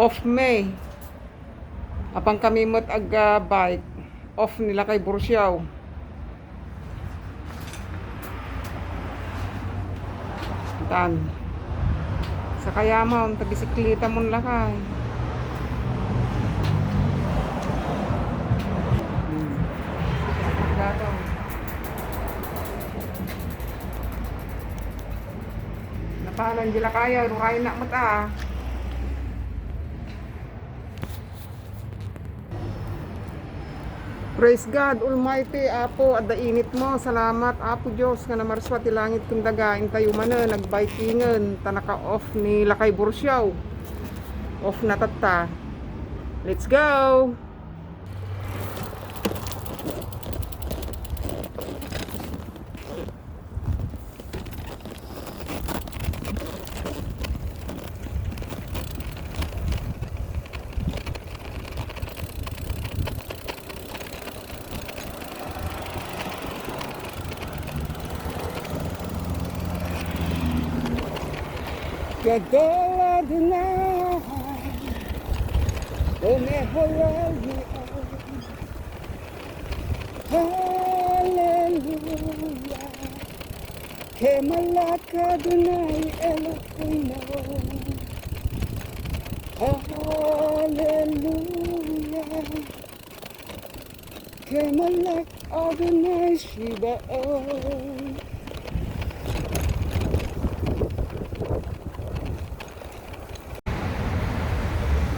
Off May. Apang kami mo't aga bike. Off nila kay Bursyaw. Tan. Sa kaya mo, bisikleta mo lakay. Gataw. Napalan dila kaya, ruhay na mata. Praise God Almighty, Apo, at init mo. Salamat, Apo Diyos, nga namarswat langit kundaga. Intayo man na, nagbikingan, tanaka off ni Lakay Bursyaw. Off na tata. Let's go! Gadol Adonai, Omeholali, Hallelujah, Kemalak Adonai Eloheinu, Hallelujah, Kemalak Adonai Shibaon.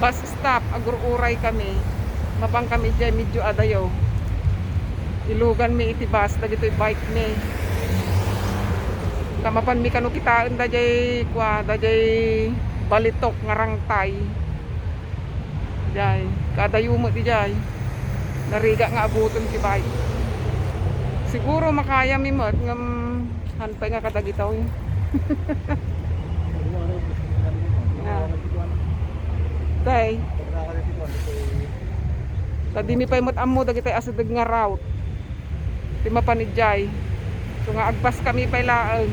Bus stop, agururay kami. Mapang kami dyan, medyo adayo. Ilugan mi iti bus, dagito'y bike mi. Tamapan mi kanu kitaan dajay balitok ngarangtay. Jay, kadayo mo di jay. Nariga nga abuton ki bike. Siguro makaya mi mat ngam hanpay nga kadagitaw yun. Tay. Tadi mi pay mot ammo dagitay asadag nga route. Ti mapanidjay. So nga agpas kami pay laeng.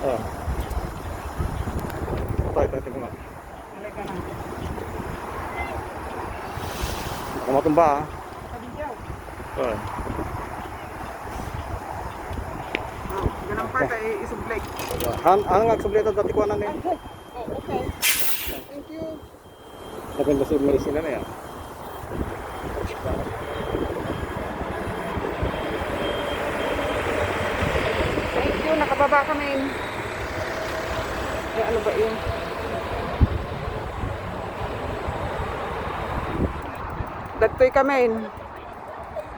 Oh. Tay mo. Kumatumba ah. Kabidyaw. Oh. Ganang pa kay isublay. Ang agsubleta dati ko anan ni. Oh, okay. Thank you. Depende sa medicine na yan. Thank you, nakababa kami. Eh, ano ba yun?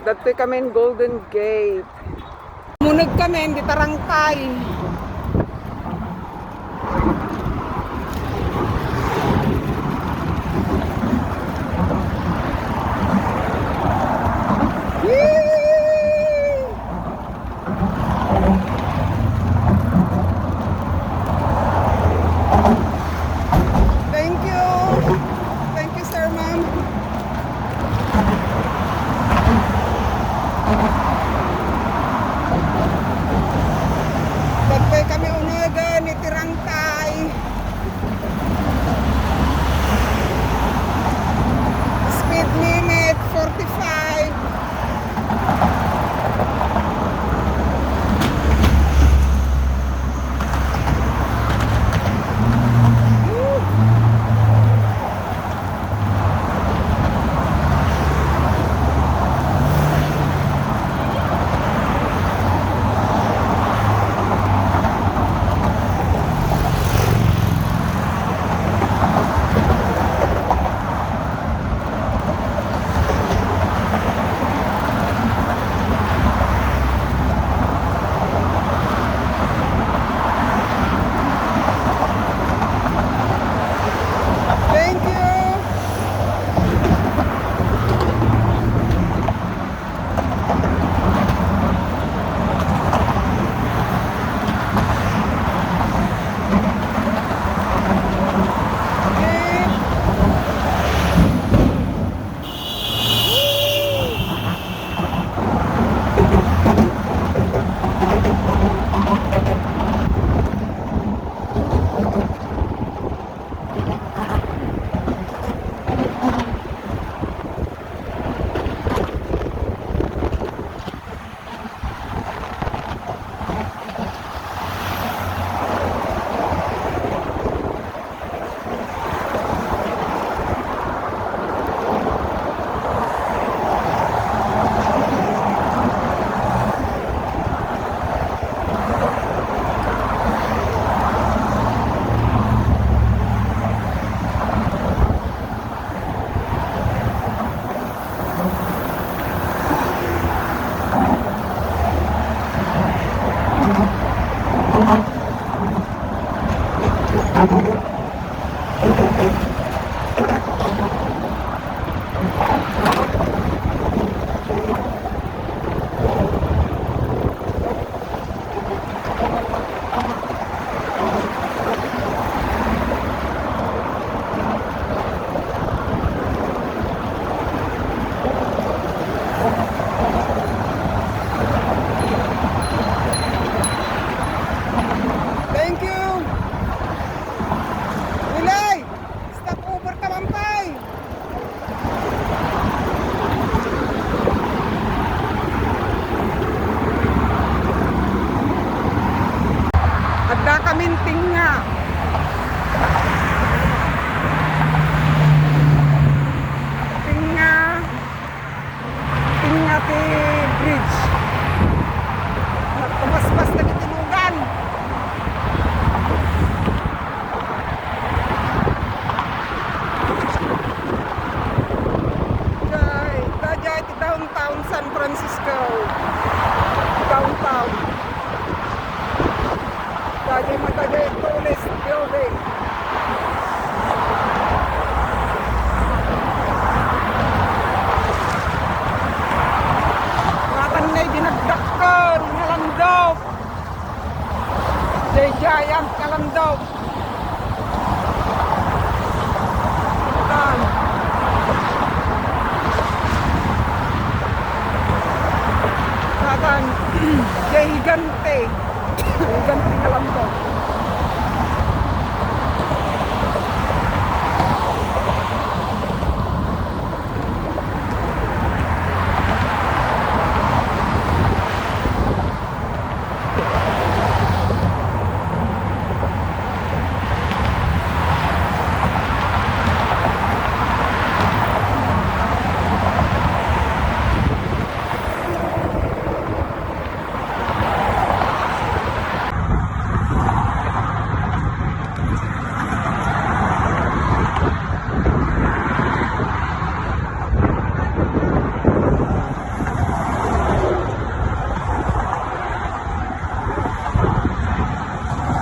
Datoy kami Golden Gate. Munag kami, di tarangkay. Thank you. Thank you, sir, ma'am. Francisco. Downtown. Dagi matagay tourist building. Matanay dinagdakkan ngalandaw. The giant ngalandaw. Tan. Matan. Gigante. Gigante ngalandaw.